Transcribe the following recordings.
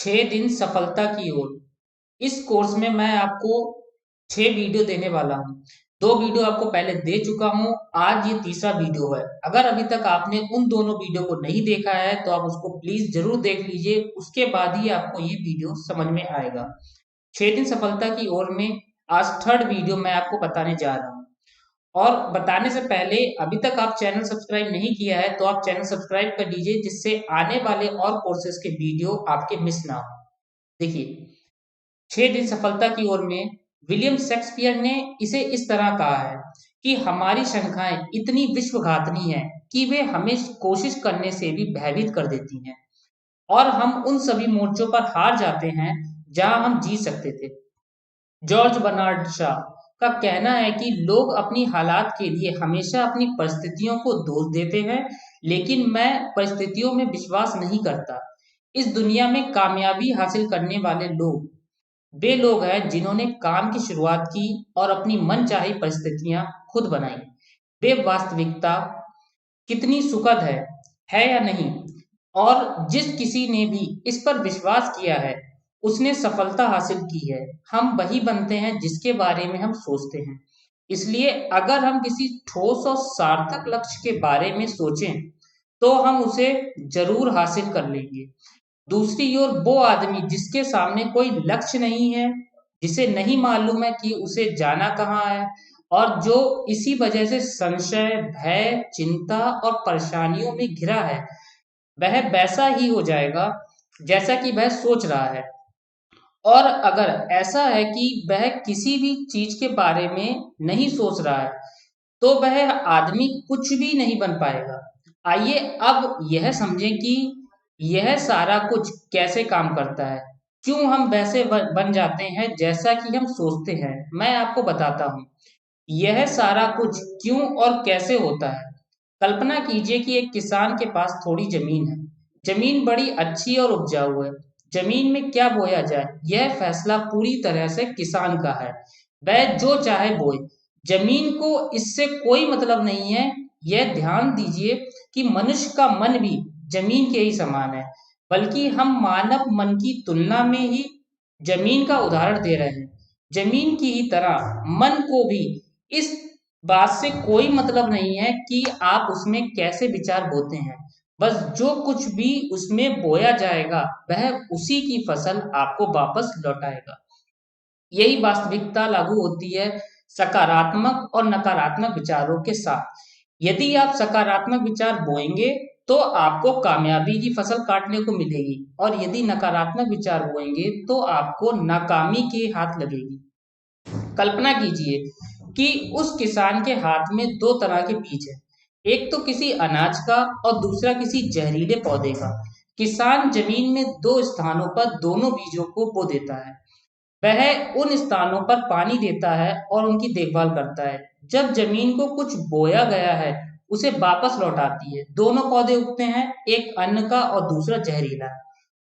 6 दिन सफलता की ओर। इस कोर्स में मैं आपको 6 वीडियो देने वाला हूँ। 2 वीडियो आपको पहले दे चुका हूँ, आज ये तीसरा वीडियो है। अगर अभी तक आपने उन दोनों वीडियो को नहीं देखा है तो आप उसको प्लीज जरूर देख लीजिए, उसके बाद ही आपको ये वीडियो समझ में आएगा। 6 दिन सफलता की ओर में आज थर्ड वीडियो मैं आपको बताने जा रहा हूँ। और बताने से पहले अभी तक आप चैनल सब्सक्राइब नहीं किया है तो आप चैनल सब्सक्राइब कर लीजिए, जिससे आने वाले और कोर्सेज के वीडियो आपके मिस ना हो। देखिए, 6 दिन सफलता की ओर में विलियम शेक्सपियर ने इसे इस तरह कहा है कि हमारी शंकाएं इतनी विश्वघातनी हैं कि वे हमें कोशिश करने से भी भयभीत कर देती हैं, और हम उन सभी मोर्चों पर हार जाते हैं जहां हम जीत सकते थे। जॉर्ज बर्नार्ड शॉ का कहना है कि लोग अपनी हालात के लिए हमेशा अपनी परिस्थितियों को दोष देते हैं, लेकिन मैं परिस्थितियों में विश्वास नहीं करता। इस दुनिया में कामयाबी हासिल करने वाले लोग वे लोग हैं जिन्होंने काम की शुरुआत की और अपनी मनचाही परिस्थितियां खुद बनाई। वे वास्तविकता कितनी सुखद है या नहीं, और जिस किसी ने भी इस पर विश्वास किया है उसने सफलता हासिल की है। हम वही बनते हैं जिसके बारे में हम सोचते हैं। इसलिए अगर हम किसी ठोस और सार्थक लक्ष्य के बारे में सोचें तो हम उसे जरूर हासिल कर लेंगे। दूसरी ओर वो आदमी जिसके सामने कोई लक्ष्य नहीं है, जिसे नहीं मालूम है कि उसे जाना कहाँ है, और जो इसी वजह से संशय, भय, चिंता और परेशानियों में घिरा है, वह वैसा ही हो जाएगा जैसा कि वह सोच रहा है। और अगर ऐसा है कि वह किसी भी चीज के बारे में नहीं सोच रहा है तो वह आदमी कुछ भी नहीं बन पाएगा। आइए अब यह समझें कि यह सारा कुछ कैसे काम करता है, क्यों हम वैसे बन जाते हैं जैसा कि हम सोचते हैं। मैं आपको बताता हूँ यह सारा कुछ क्यों और कैसे होता है। कल्पना कीजिए कि एक किसान के पास थोड़ी जमीन है। जमीन बड़ी अच्छी और उपजाऊ है। जमीन में क्या बोया जाए, यह फैसला पूरी तरह से किसान का है। वह जो चाहे बोए, जमीन को इससे कोई मतलब नहीं है। यह ध्यान दीजिए कि मनुष्य का मन भी जमीन के ही समान है, बल्कि हम मानव मन की तुलना में ही जमीन का उदाहरण दे रहे हैं। जमीन की ही तरह मन को भी इस बात से कोई मतलब नहीं है कि आप उसमें कैसे विचार बोते हैं। बस जो कुछ भी उसमें बोया जाएगा वह उसी की फसल आपको वापस लौटाएगा। यही वास्तविकता लागू होती है सकारात्मक और नकारात्मक विचारों के साथ। यदि आप सकारात्मक विचार बोएंगे तो आपको कामयाबी की फसल काटने को मिलेगी, और यदि नकारात्मक विचार बोएंगे तो आपको नाकामी के हाथ लगेगी। कल्पना कीजिए कि उस किसान के हाथ में दो तरह के बीज है, एक तो किसी अनाज का और दूसरा किसी जहरीले पौधे का। किसान जमीन में दो स्थानों पर दोनों बीजों को बो देता है। वह उन स्थानों पर पानी देता है और उनकी देखभाल करता है। जब जमीन को कुछ बोया गया है उसे वापस लौटाती है। दोनों पौधे उगते हैं, एक अन्न का और दूसरा जहरीला।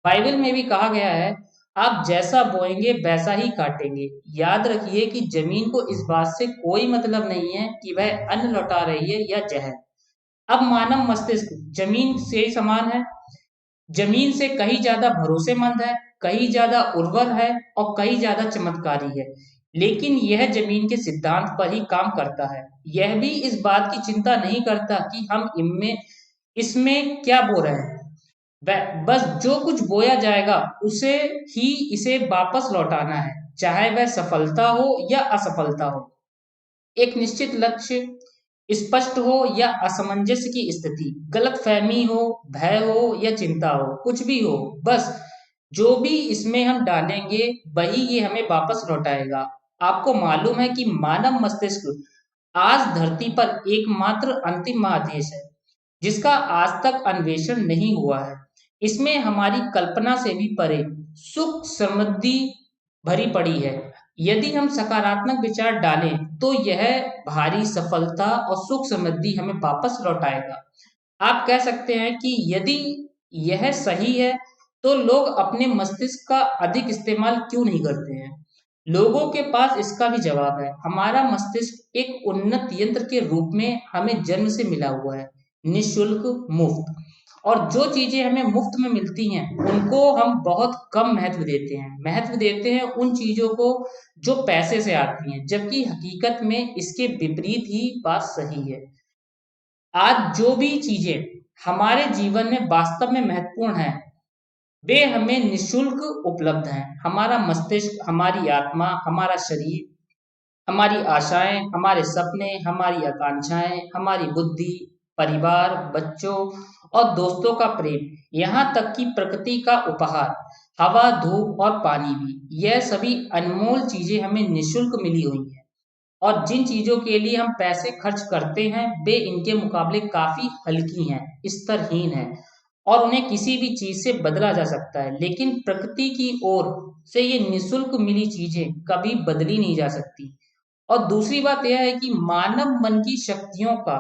बाइबल में भी कहा गया है, आप जैसा बोएंगे वैसा ही काटेंगे। याद रखिए कि जमीन को इस बात से कोई मतलब नहीं है कि वह अन्न लौटा रही है या जहर। अब मानव मस्तिष्क जमीन से ही समान है, जमीन से कहीं ज्यादा भरोसेमंद है, कहीं ज्यादा उर्वर है और कहीं ज्यादा चमत्कारी है। लेकिन यह जमीन के सिद्धांत पर ही काम करता है। यह भी इस बात की चिंता नहीं करता कि हम इनमें इसमें क्या बो रहे हैं। बस जो कुछ बोया जाएगा उसे ही इसे वापस लौटाना है, चाहे वह सफलता हो या असफलता हो, एक निश्चित लक्ष्य स्पष्ट हो या असमंजस की स्थिति, गलतफहमी हो, भय हो या चिंता हो, कुछ भी हो, बस जो भी इसमें हम डालेंगे वही ये हमें वापस लौटाएगा। आपको मालूम है कि मानव मस्तिष्क आज धरती पर एकमात्र अंतिम महादेश है जिसका आज तक अन्वेषण नहीं हुआ है। इसमें हमारी कल्पना से भी परे सुख समृद्धि भरी पड़ी है। यदि हम सकारात्मक विचार डालें तो यह भारी सफलता और सुख समृद्धि हमें वापस लौटाएगा। आप कह सकते हैं कि यदि यह सही है तो लोग अपने मस्तिष्क का अधिक इस्तेमाल क्यों नहीं करते हैं। लोगों के पास इसका भी जवाब है। हमारा मस्तिष्क एक उन्नत यंत्र के रूप में हमें जन्म से मिला हुआ है, निःशुल्क, मुफ्त। और जो चीजें हमें मुफ्त में मिलती हैं उनको हम बहुत कम महत्व देते हैं उन चीजों को जो पैसे से आती हैं, जबकि हकीकत में इसके विपरीत ही बात सही है। आज जो भी चीजें हमारे जीवन में वास्तव में महत्वपूर्ण है वे हमें निशुल्क उपलब्ध हैं। हमारा मस्तिष्क, हमारी आत्मा, हमारा शरीर, हमारी आशाएं, हमारे सपने, हमारी आकांक्षाएं, हमारी बुद्धि, परिवार, बच्चों और दोस्तों का प्रेम, यहाँ तक कि प्रकृति का उपहार, हवा, धूप और पानी भी, यह सभी अनमोल चीजें हमें निशुल्क मिली हुई हैं। और जिन चीजों के लिए हम पैसे खर्च करते हैं वे इनके मुकाबले काफी हल्की हैं, स्तरहीन हैं और उन्हें किसी भी चीज से बदला जा सकता है। लेकिन प्रकृति की ओर से ये निशुल्क मिली चीजें कभी बदली नहीं जा सकती। और दूसरी बात यह है कि मानव मन की शक्तियों का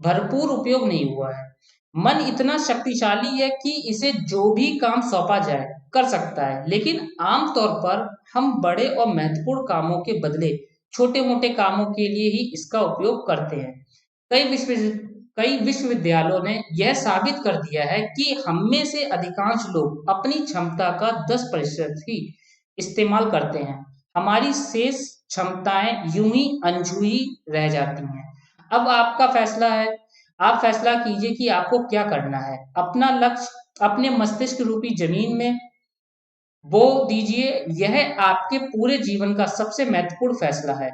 भरपूर उपयोग नहीं हुआ है। मन इतना शक्तिशाली है कि इसे जो भी काम सौंपा जाए कर सकता है, लेकिन आमतौर पर हम बड़े और महत्वपूर्ण कामों के बदले छोटे मोटे कामों के लिए ही इसका उपयोग करते हैं। कई विश्व कई विश्वविद्यालयों ने यह साबित कर दिया है कि हम में से अधिकांश लोग अपनी क्षमता का 10% ही इस्तेमाल करते हैं। हमारी शेष क्षमताएं यूं ही अनछुई रह जाती हैं। अब आपका फैसला है। आप फैसला कीजिए कि आपको क्या करना है। अपना लक्ष्य अपने मस्तिष्क रूपी जमीन में बो दीजिए। यह आपके पूरे जीवन का सबसे महत्वपूर्ण फैसला है।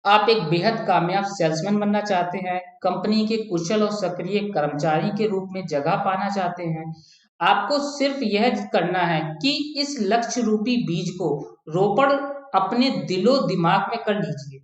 आप एक बेहद कामयाब सेल्समैन बनना चाहते हैं, कंपनी के कुशल और सक्रिय कर्मचारी के रूप में जगह पाना चाहते हैं। आपको सिर्फ यह करना है कि इस लक्ष्य रूपी बीज को रोपण अपने दिलो दिमाग में कर लीजिए।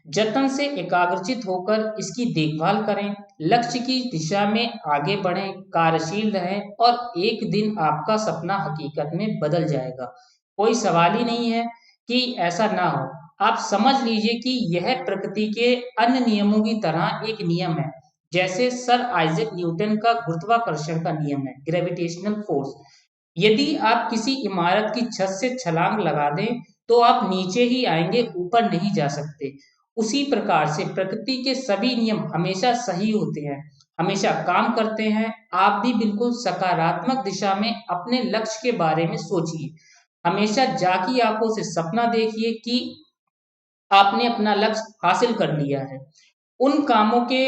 जतन से एकाग्रचित होकर इसकी देखभाल करें, लक्ष्य की दिशा में आगे बढ़ें, कार्यशील रहें और एक दिन आपका सपना हकीकत में बदल जाएगा। कोई सवाल ही नहीं है कि ऐसा ना हो। आप समझ लीजिए कि यह प्रकृति के अन्य नियमों की तरह एक नियम है, जैसे सर आइजैक न्यूटन का गुरुत्वाकर्षण का नियम है, ग्रेविटेशनल फोर्स। यदि आप किसी इमारत की छत से छलांग लगा दें तो आप नीचे ही आएंगे, ऊपर नहीं जा सकते। उसी प्रकार से प्रकृति के सभी नियम हमेशा सही होते हैं, हमेशा काम करते हैं। आप भी बिल्कुल सकारात्मक दिशा में अपने लक्ष्य के बारे में सोचिए। हमेशा जागी आंखों से सपना देखिए कि आपने अपना लक्ष्य हासिल कर लिया है। उन कामों के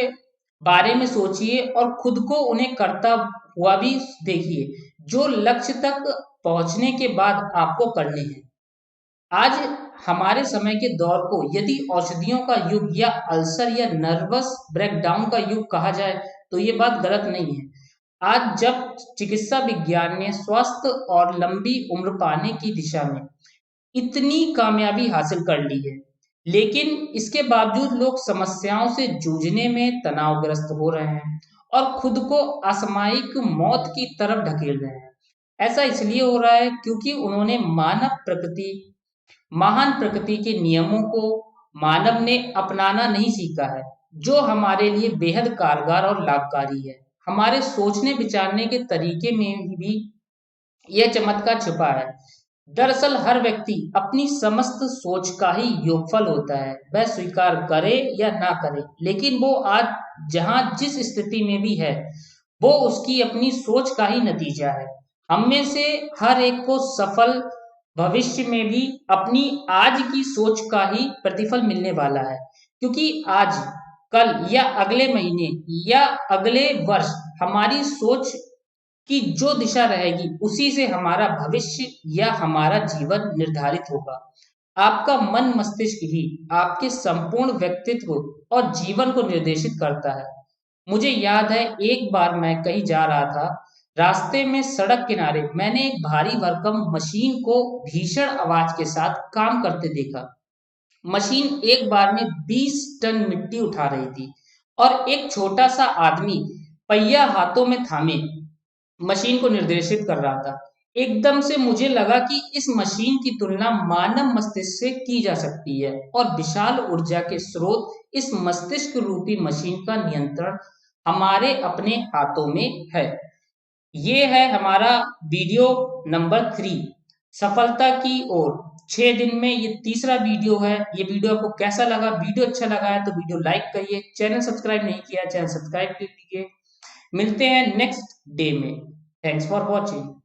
बारे में सोचिए और खुद को उन्हें करता हुआ भी देखिए जो लक्ष्य तक पहुंचने के बाद आपको करने हैं। आज हमारे समय के दौर को यदि औषधियों का युग या अल्सर या नर्वस ब्रेकडाउन का युग कहा जाए तो ये बात गलत नहीं है। आज जब चिकित्सा विज्ञान ने स्वस्थ और लंबी उम्र पाने की दिशा में इतनी कामयाबी हासिल कर ली है, लेकिन इसके बावजूद लोग समस्याओं से जूझने में तनावग्रस्त हो रहे हैं और खुद को असामयिक मौत की तरफ ढकेल रहे हैं। ऐसा इसलिए हो रहा है क्योंकि उन्होंने महान प्रकृति के नियमों को मानव ने अपनाना नहीं सीखा है, जो हमारे लिए बेहद कारगर और लाभकारी है। हमारे सोचने विचारने के तरीके में भी यह चमत्कार छिपा है। दरअसल हर व्यक्ति अपनी समस्त सोच का ही योगफल होता है, वह स्वीकार करे या ना करे। लेकिन वो आज जहां जिस स्थिति में भी है वो उसकी अपनी सोच का ही नतीजा है। हम में से हर एक को सफल भविष्य में भी अपनी आज की सोच का ही प्रतिफल मिलने वाला है, क्योंकि आज, कल या अगले महीने या अगले वर्ष हमारी सोच की जो दिशा रहेगी उसी से हमारा भविष्य या हमारा जीवन निर्धारित होगा। आपका मन मस्तिष्क ही आपके संपूर्ण व्यक्तित्व और जीवन को निर्देशित करता है। मुझे याद है एक बार मैं कहीं जा रहा था, रास्ते में सड़क किनारे मैंने एक भारी भरकम मशीन को भीषण आवाज के साथ काम करते देखा। मशीन एक बार में 20 टन मिट्टी उठा रही थी और एक छोटा सा आदमी पहिया हाथों में थामे मशीन को निर्देशित कर रहा था। एकदम से मुझे लगा कि इस मशीन की तुलना मानव मस्तिष्क से की जा सकती है और विशाल ऊर्जा के स्रोत इस मस्तिष्क रूपी मशीन का नियंत्रण हमारे अपने हाथों में है। ये है हमारा वीडियो नंबर 3, सफलता की ओर 6 दिन में। ये तीसरा वीडियो है। ये वीडियो आपको कैसा लगा? वीडियो अच्छा लगा है तो वीडियो लाइक करिए, चैनल सब्सक्राइब नहीं किया चैनल सब्सक्राइब कर लीजिए। मिलते हैं नेक्स्ट डे में। Thanks for watching.